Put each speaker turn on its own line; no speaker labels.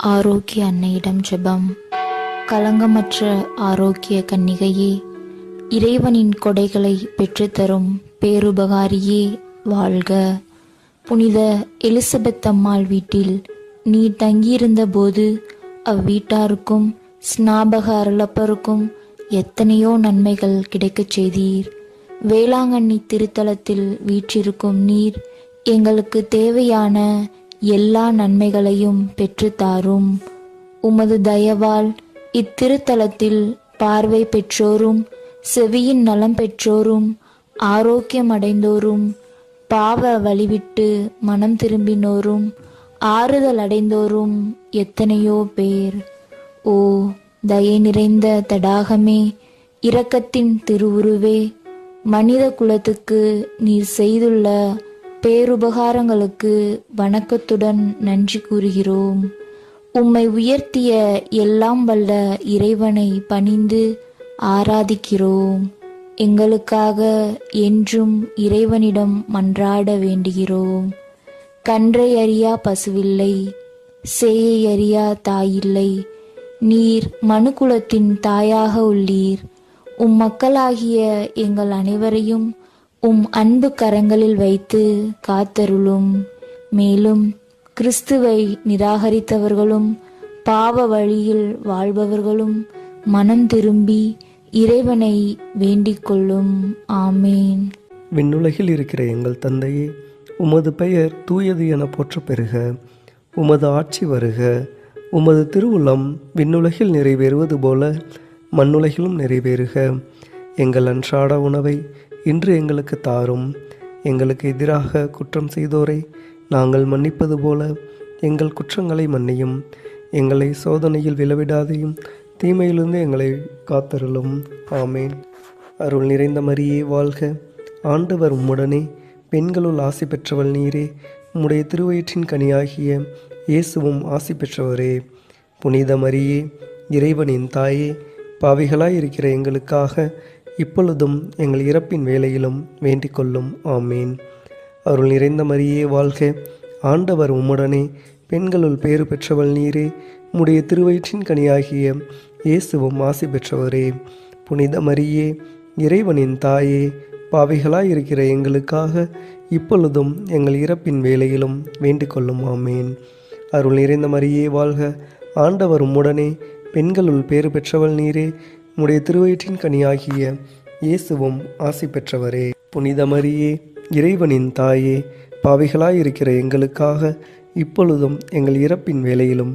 ஆரோக்கிய அன்னையிடம் ஜெபம். களங்கமற்ற ஆரோக்கிய கன்னிகையே, இறைவனின் கொடைகளை பெற்றுத்தரும் பேருபகாரியே வாழ்க. புனித எலிசபெத் அம்மாள் வீட்டில் நீ தங்கியிருந்த போது அவ்வீட்டாருக்கும் ஸ்நாபக அருளப்பருக்கும் எத்தனையோ நன்மைகள் கிடைக்கச் செய்தீர். வேளாங்கண்ணி திருத்தலத்தில் வீற்றிருக்கும் நீர் எங்களுக்கு தேவையான எல்லா நன்மைகளையும் பெற்றுத்தாரும். உமது தயவால் இத்திருத்தலத்தில் பார்வை பெற்றோரும் செவியின் நலம் பெற்றோரும் ஆரோக்கியமடைந்தோரும் பாவ வழிவிட்டு மனம் திரும்பினோரும் ஆறுதல் அடைந்தோரும் எத்தனையோ பேர். ஓ தயை நிறைந்த தடாகமே, இரக்கத்தின் திருவுருவே, மனித குலத்துக்கு நீர் செய்துள்ள பேருபகாரங்களுக்கு வணக்கத்துடன் நன்றி கூறுகிறோம். உம்மை உயர்த்திய எல்லாம் வல்ல இறைவனை பணிந்து ஆராதிக்கிறோம். எங்களுக்காக என்றும் இறைவனிடம் மன்றாட வேண்டுகிறோம். கன்றை அறியா பசுவில்லை, சேயை அறியா தாயில்லை. நீர் மனுக்குலத்தின் தாயாக உள்ளீர். உம் மக்களாகிய எங்கள் அனைவரையும் உம் அன்பு கரங்களில் வைத்து காத்தருளும். மேலும் கிறிஸ்துவை நிராகரித்தவர்களும் பாவ வழியில் வாழ்பவர்களும் மனம் திரும்பி இறைவனை வேண்டிக் கொள்ளும். ஆமேன்.
விண்ணுலகில் இருக்கிற எங்கள் தந்தையே, உமது பெயர் தூயது என போற்ற பெறுக. உமது ஆட்சி வருக. உமது திருவுளம் விண்ணுலகில் நிறைவேறுவது போல மண்ணுலகிலும் நிறைவேறுக. எங்கள் அன்றாட உணவை இன்று எங்களுக்கு தாரும். எங்களுக்கு எதிராக குற்றம் செய்தோரை நாங்கள் மன்னிப்பது போல எங்கள் குற்றங்களை மன்னியும். எங்களை சோதனையில் விழவிடாதையும் தீமையிலிருந்து எங்களை காத்தருளும். ஆமேன். அருள் நிறைந்த மரியே வாழ்க. ஆண்டவர் உம்முடனே, பெண்களுள் ஆசி பெற்றவள் நீரே. உம்முடைய திருவயிற்றின் கனியாகிய இயேசுவும் ஆசி பெற்றவரே. புனித மரியே, இறைவனின் தாயே, பாவிகளாய் இருக்கிற எங்களுக்காக இப்பொழுதும் எங்கள் இறப்பின் வேளையிலும் வேண்டிக் கொள்ளும். ஆமேன். அருள் நிறைந்த மரியே வாழ்க. ஆண்டவர் உம்முடனே, பெண்களுள் பேறு பெற்றவள் நீரே. உம்முடைய திருவயிற்றின் கனியாகிய இயேசுவும் ஆசி பெற்றவரே. புனித மரியே, இறைவனின் தாயே, பாவிகளாய் இருக்கிற எங்களுக்காக இப்பொழுதும் எங்கள் இறப்பின் வேளையிலும் வேண்டிக் கொள்ளும். ஆமேன். அருள் நிறைந்த மரியே வாழ்க. ஆண்டவர் உம்முடனே, பெண்களுள் பேறு பெற்றவள் நீரே. உம்முடைய திருவயிற்றின் கனியாகிய இயேசுவும் ஆசி பெற்றவரே. புனித மரியே, இறைவனின் தாயே, பாவிகளாய் இருக்கிற எங்களுக்காக இப்பொழுதும் எங்கள் இறப்பின் வேளையிலும்